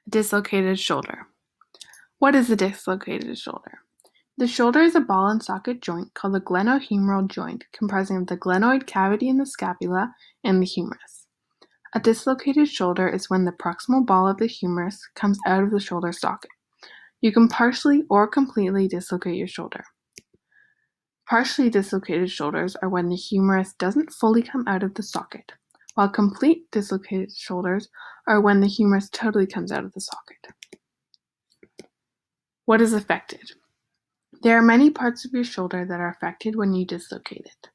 Dislocated shoulder. What is a dislocated shoulder? The shoulder is a ball and socket joint called the glenohumeral joint, comprising of the glenoid cavity in the scapula and the humerus. A dislocated shoulder is when the proximal ball of the humerus comes out of the shoulder socket. You can partially or completely dislocate your shoulder. Partially dislocated shoulders are when the humerus doesn't fully come out of the socket, while complete dislocated shoulders are when the humerus totally comes out of the socket. What is affected? There are many parts of your shoulder that are affected when you dislocate it.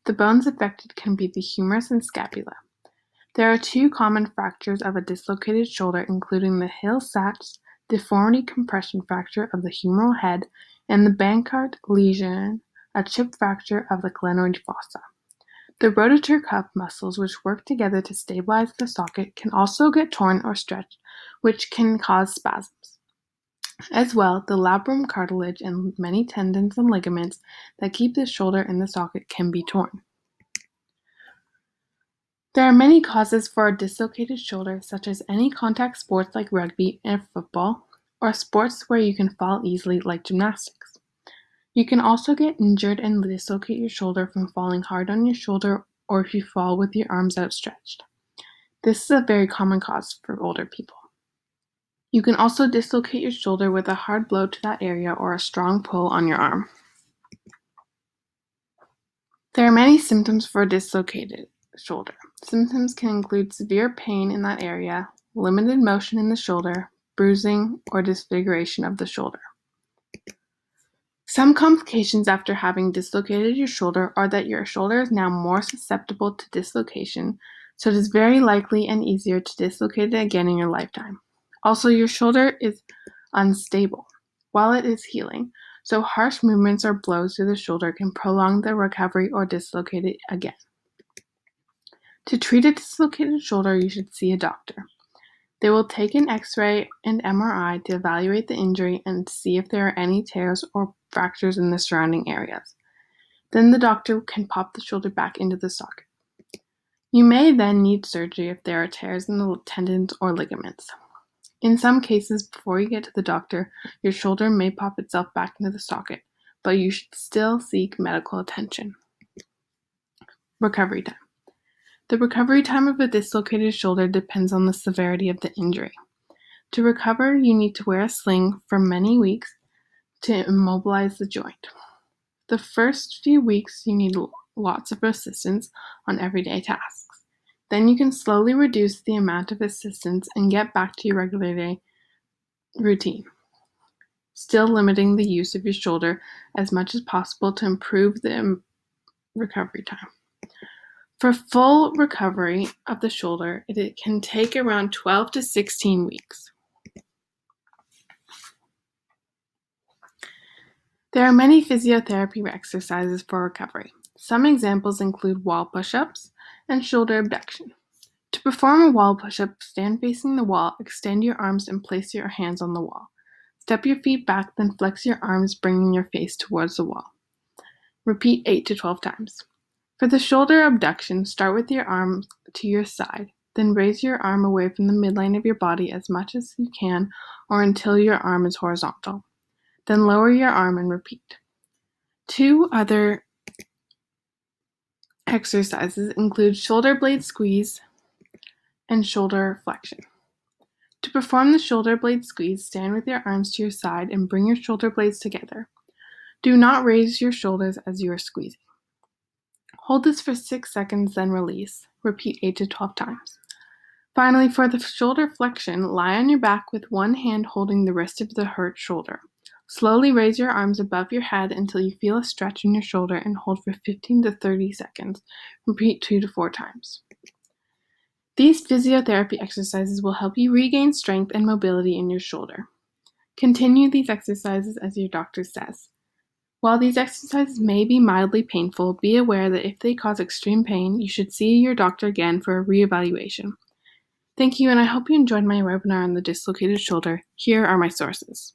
The bones affected can be the humerus and scapula. There are two common fractures of a dislocated shoulder, including the Hill-Sachs deformity compression fracture of the humeral head and the Bankart lesion, a chip fracture of the glenoid fossa. The rotator cuff muscles, which work together to stabilize the socket, can also get torn or stretched, which can cause spasms. As well, the labrum cartilage and many tendons and ligaments that keep the shoulder in the socket can be torn. There are many causes for a dislocated shoulder, such as any contact sports like rugby and football, or sports where you can fall easily like gymnastics. You can also get injured and dislocate your shoulder from falling hard on your shoulder or if you fall with your arms outstretched. This is a very common cause for older people. You can also dislocate your shoulder with a hard blow to that area or a strong pull on your arm. There are many symptoms for a dislocated shoulder. Symptoms can include severe pain in that area, limited motion in the shoulder, bruising, or disfiguration of the shoulder. Some complications after having dislocated your shoulder are that your shoulder is now more susceptible to dislocation, so it is very likely and easier to dislocate it again in your lifetime. Also, your shoulder is unstable while it is healing, so harsh movements or blows to the shoulder can prolong the recovery or dislocate it again. To treat a dislocated shoulder, you should see a doctor. They will take an X-ray and MRI to evaluate the injury and see if there are any tears or fractures in the surrounding areas. Then the doctor can pop the shoulder back into the socket. You may then need surgery if there are tears in the tendons or ligaments. In some cases, before you get to the doctor, your shoulder may pop itself back into the socket, but you should still seek medical attention. Recovery time. The recovery time of a dislocated shoulder depends on the severity of the injury. To recover, you need to wear a sling for many weeks to immobilize the joint. The first few weeks, you need lots of assistance on everyday tasks. Then you can slowly reduce the amount of assistance and get back to your regular day routine, still limiting the use of your shoulder as much as possible to improve the recovery time. For full recovery of the shoulder, it can take around 12 to 16 weeks. There are many physiotherapy exercises for recovery. Some examples include wall push-ups and shoulder abduction. To perform a wall push-up, stand facing the wall, extend your arms and place your hands on the wall. Step your feet back, then flex your arms, bringing your face towards the wall. Repeat 8 to 12 times. For the shoulder abduction, start with your arm to your side, then raise your arm away from the midline of your body as much as you can or until your arm is horizontal. Then lower your arm and repeat. Two other exercises include shoulder blade squeeze and shoulder flexion. To perform the shoulder blade squeeze, stand with your arms to your side and bring your shoulder blades together. Do not raise your shoulders as you are squeezing. Hold this for 6 seconds, then release. Repeat 8 to 12 times. Finally, for the shoulder flexion, lie on your back with one hand holding the wrist of the hurt shoulder. Slowly raise your arms above your head until you feel a stretch in your shoulder and hold for 15 to 30 seconds. Repeat 2 to 4 times. These physiotherapy exercises will help you regain strength and mobility in your shoulder. Continue these exercises as your doctor says. While these exercises may be mildly painful, be aware that if they cause extreme pain, you should see your doctor again for a reevaluation. Thank you, and I hope you enjoyed my webinar on the dislocated shoulder. Here are my sources.